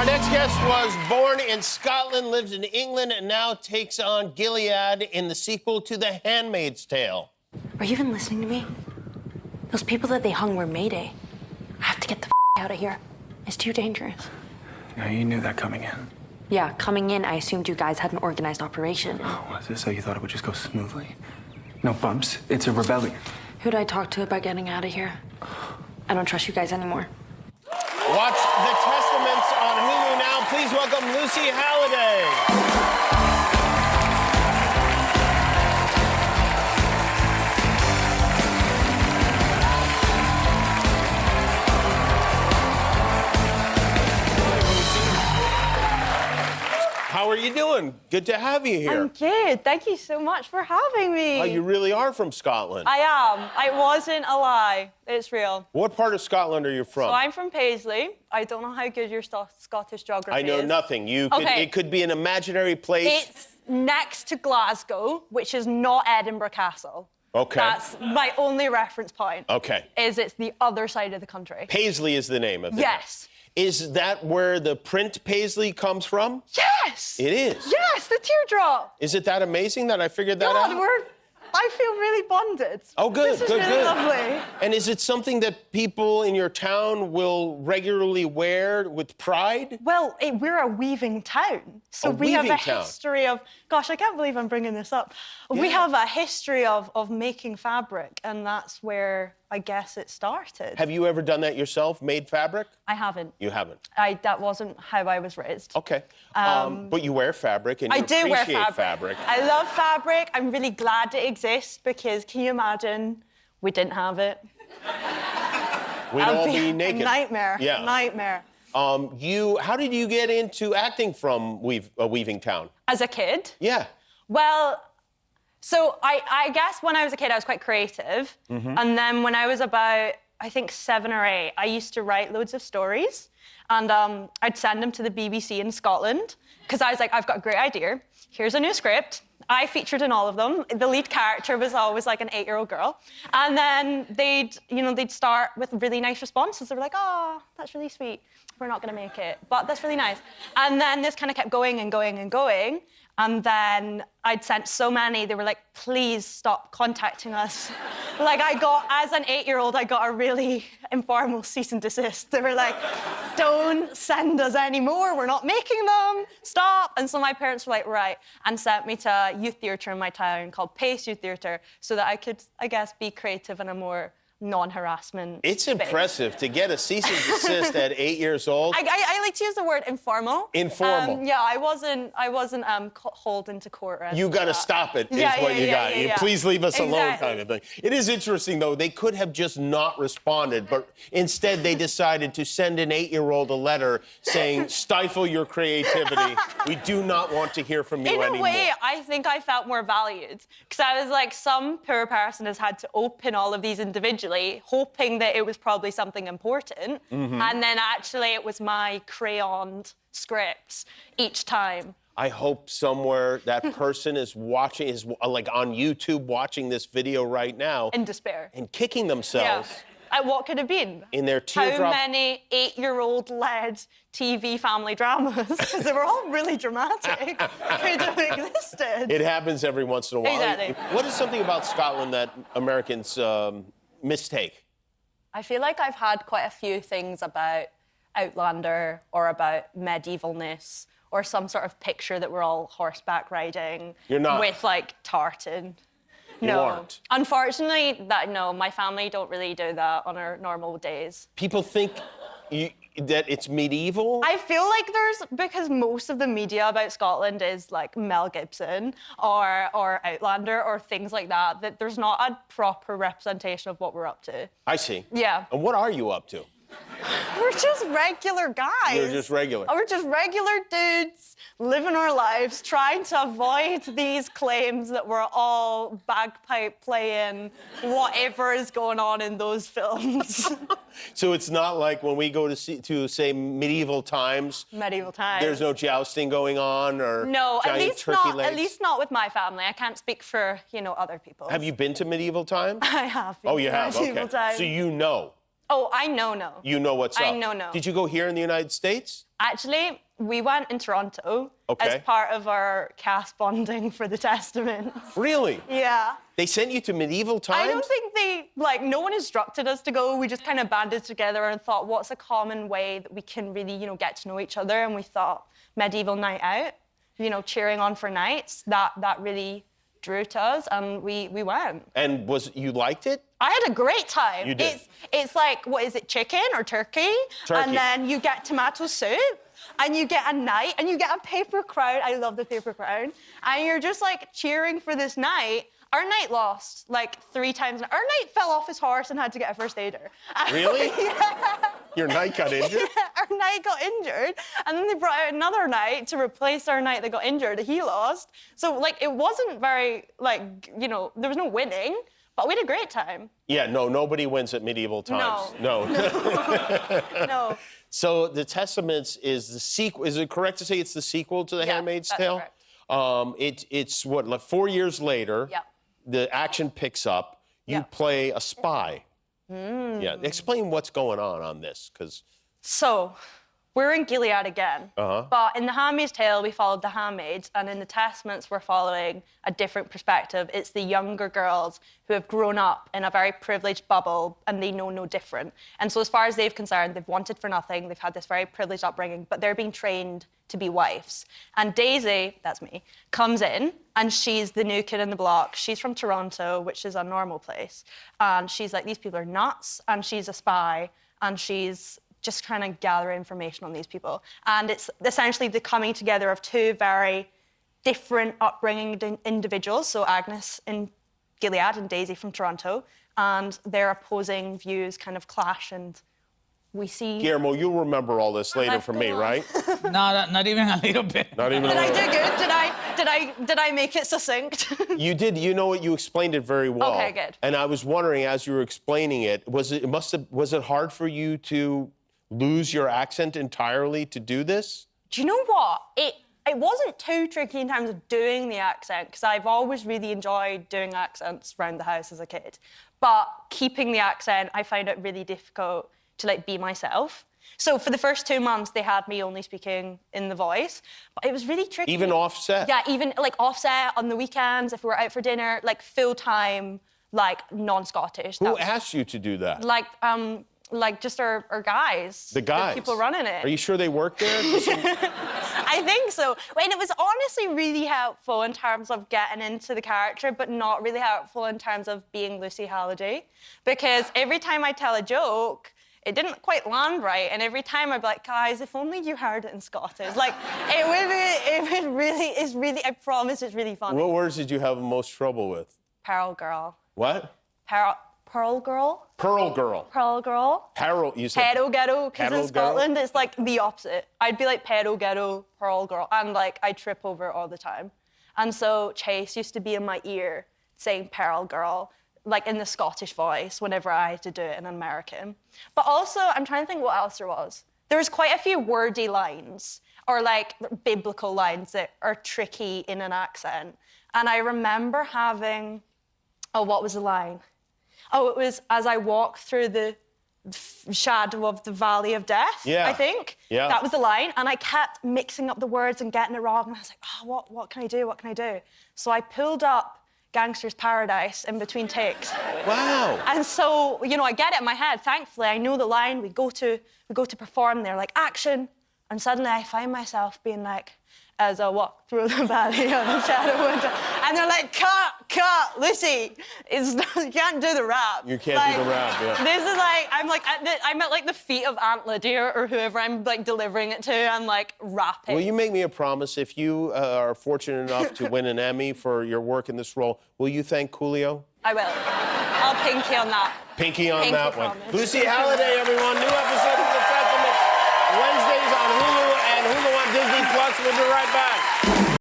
Our next guest was born in Scotland, lives in England, and now takes on Gilead in the sequel to The Handmaid's Tale. Are you even listening to me? Those people that they hung were Mayday. I have to get the out of here. It's too dangerous. Yeah, you knew that coming in. Yeah, coming in, I assumed you guys had an organized operation. Oh, was this so you thought it would just go smoothly? No bumps. It's a rebellion. Who'd I talk to about getting out of here? I don't trust you guys anymore. Watch The Testaments on Hulu now. Please welcome Lucy Halliday. How are you doing? Good to have you here. I'm good. Thank you so much for having me. Oh, you really are from Scotland. I am. It wasn't a lie. It's real. What part of Scotland are you from? So I'm from Paisley. I don't know how good your Scottish geography is. I know nothing. Okay. It could be an imaginary place. It's next to Glasgow, which is not Edinburgh Castle. Okay. That's my only reference point. Okay. It's the other side of the country. Paisley is the name of it. Yes. Is that where the print Paisley comes from? Yes! It is? Yes, the teardrop. Is it that amazing that I figured that God, out? I feel really bonded. Oh, good, This is good, really good. lovely. And is it something that people in your town will regularly wear with pride? Well, we're a weaving town. So A we have weaving a town. history of... Gosh, I can't believe I'm bringing this up. We Yeah. have a history of making fabric, and that's where I guess it started. Have you ever done that yourself, made fabric? I haven't. You haven't? That wasn't how I was raised. Okay. But you wear fabric and you I do wear appreciate fabric. fabric. I love fabric. I'm really glad it exists because can you imagine we didn't have it? We'd all be naked. Nightmare. Yeah. Nightmare. How did you get into acting from Weaving Town? As a kid? Yeah. Well, so I guess when I was a kid, I was quite creative. Mm-hmm. And then when I was about, I think, 7 or 8, I used to write loads of stories. And I'd send them to the BBC in Scotland because I was like, I've got a great idea. Here's a new script. I featured in all of them. The lead character was always like an 8-year-old girl. And then they'd start with really nice responses. They were like, oh, that's really sweet. We're not going to make it, but that's really nice. And then this kind of kept going and going and going. And then I'd sent so many, they were like, please stop contacting us. As an 8-year-old, I got a really informal cease and desist. They were like, don't send us anymore. We're not making them. Stop. And so my parents were like, right, and sent me to a youth theatre in my town called Pace Youth Theatre so that I could, I guess, be creative in a more non-harassment It's space. impressive to get a cease and desist at 8 years old. I like to use the word informal. Informal. Yeah, I wasn't hauled into court or anything. You got to like that. stop it, is Yeah, what yeah, you yeah, got. yeah, yeah. Please leave us alone Exactly. kind of thing. It is interesting, though. They could have just not responded, but instead they decided to send an 8-year-old a letter saying, stifle your creativity. We do not want to hear from you In anymore. a way, I think I felt more valued because I was like, some poor person has had to open all of these individually, hoping that it was probably something important, and then actually it was my crayoned scripts each time. I hope somewhere that person is watching, is like on YouTube watching this video right now. In despair. And kicking themselves. What could have been? In their teardrop. How many 8-year-old led TV family dramas, because they were all really dramatic, could have existed. It happens every once in a while. Exactly. What is something about Scotland that Americans mistake? I feel like I've had quite a few things about Outlander or about medievalness or some sort of picture that we're all horseback riding. You're not. With like tartan. You No. aren't. Unfortunately, no, my family don't really do that on our normal days. People think that it's medieval. I feel like because most of the media about Scotland is like Mel Gibson or Outlander or things like that there's not a proper representation of what we're up to. I see. Yeah. And what are you up to? We're just regular guys. You're just regular. We're just regular dudes living our lives, trying to avoid these claims that we're all bagpipe playing whatever is going on in those films. So it's not like when we go to say medieval times. Medieval times. There's no jousting going on or No, giant turkey legs. at least not with my family. I can't speak for, other people. Have you been to medieval times? I have. Oh, you been to have. medieval Okay. times. So you know. Oh, I know. You know what's up. I know. Did you go here in the United States? Actually, we went in Toronto Okay. as part of our cast bonding for the Testamonies. Really? Yeah. They sent you to medieval times? I don't think no one instructed us to go. We just kind of banded together and thought, what's a common way that we can really, get to know each other? And we thought medieval night out, cheering on for knights, that really drew to us, and we went. And you liked it? I had a great time. You did? It's like, what is it, chicken or turkey? Turkey. And then you get tomato soup, and you get a knight, and you get a paper crown. I love the paper crown. And you're just like cheering for this knight. Our knight lost like 3 times. Our knight fell off his horse and had to get a first aider. Really? Yeah. Your knight got injured? Yeah, our knight got injured, and then they brought out another knight to replace our knight that got injured. He lost. So it wasn't very there was no winning. But we had a great time. Yeah, no, nobody wins at medieval times. No. No. So The Testaments is the sequel. Is it correct to say it's the sequel to The Handmaid's that's Tale? correct. It's what, like 4 years later, Yep. the action picks up. You Yep. play a spy. Yeah, explain what's going on this, because... So, we're in Gilead again. Uh-huh. But in The Handmaid's Tale, we followed the handmaids, and in the Testaments, we're following a different perspective. It's the younger girls who have grown up in a very privileged bubble, and they know no different. And so as far as they're concerned, they've wanted for nothing, they've had this very privileged upbringing, but they're being trained to be wives. And Daisy, that's me, comes in, and she's the new kid in the block. She's from Toronto, which is a normal place. And she's like, these people are nuts, and she's a spy, and she's just trying to gather information on these people. And it's essentially the coming together of 2 very different upbringing individuals, so Agnes in Gilead and Daisy from Toronto, and their opposing views kind of clash, and we see... Guillermo, you'll remember all this later from me, right? No, not even a little bit. Not even a Did I little. do good? Did I make it succinct? You did. You know what? You explained it very well. Okay, good. And I was wondering, as you were explaining it, was it hard for you to lose your accent entirely to do this? Do you know what? It wasn't too tricky in terms of doing the accent, because I've always really enjoyed doing accents around the house as a kid. But keeping the accent, I found it really difficult to be myself. So for the first 2 months, they had me only speaking in the voice, but it was really tricky. Even offset? Yeah, even offset on the weekends if we were out for dinner, full time, non-Scottish. Who asked you to do that? Just our guys. The guys? The people running it. Are you sure they work there? I think so. And it was honestly really helpful in terms of getting into the character, but not really helpful in terms of being Lucy Halliday. Because every time I tell a joke, it didn't quite land right. And every time I'd be like, guys, if only you heard it in Scottish. I promise it's really funny. What words did you have the most trouble with? Pearl girl. What? Pearl girl? Pearl girl. Pearl girl. Pearl, you said. Pedo ghetto, because in Pedo Scotland it's the opposite. I'd be like pedo ghetto, pearl girl, and I trip over it all the time. And so Chase used to be in my ear saying pearl girl, in the Scottish voice whenever I had to do it in American. But also, I'm trying to think what else there was. There was quite a few wordy lines, or biblical lines that are tricky in an accent. And I remember having, what was the line? It was, as I walk through the shadow of the valley of death, Yeah. I think. Yeah. That was the line. And I kept mixing up the words and getting it wrong. And I was like, what can I do? What can I do? So I pulled up Gangster's Paradise in between takes. Wow. And so, I get it in my head. Thankfully, I know the line. We go to perform there, action. And suddenly I find myself being as I walk through the valley of the shadow of death. And they're like, cut, Lucy. You can't do the rap. You can't do the rap, yeah. This is I'm at the feet of Aunt Lydia or whoever I'm delivering it to. I'm rapping. Will you make me a promise? If you are fortunate enough to win an Emmy for your work in this role, will you thank Coolio? I will. I'll pinky on that. Pinky on Pinky that one. promise. Lucy Halliday, everyone. New episode of The Testaments, Wednesdays on Hulu and Hulu on Disney Plus. We'll be right back.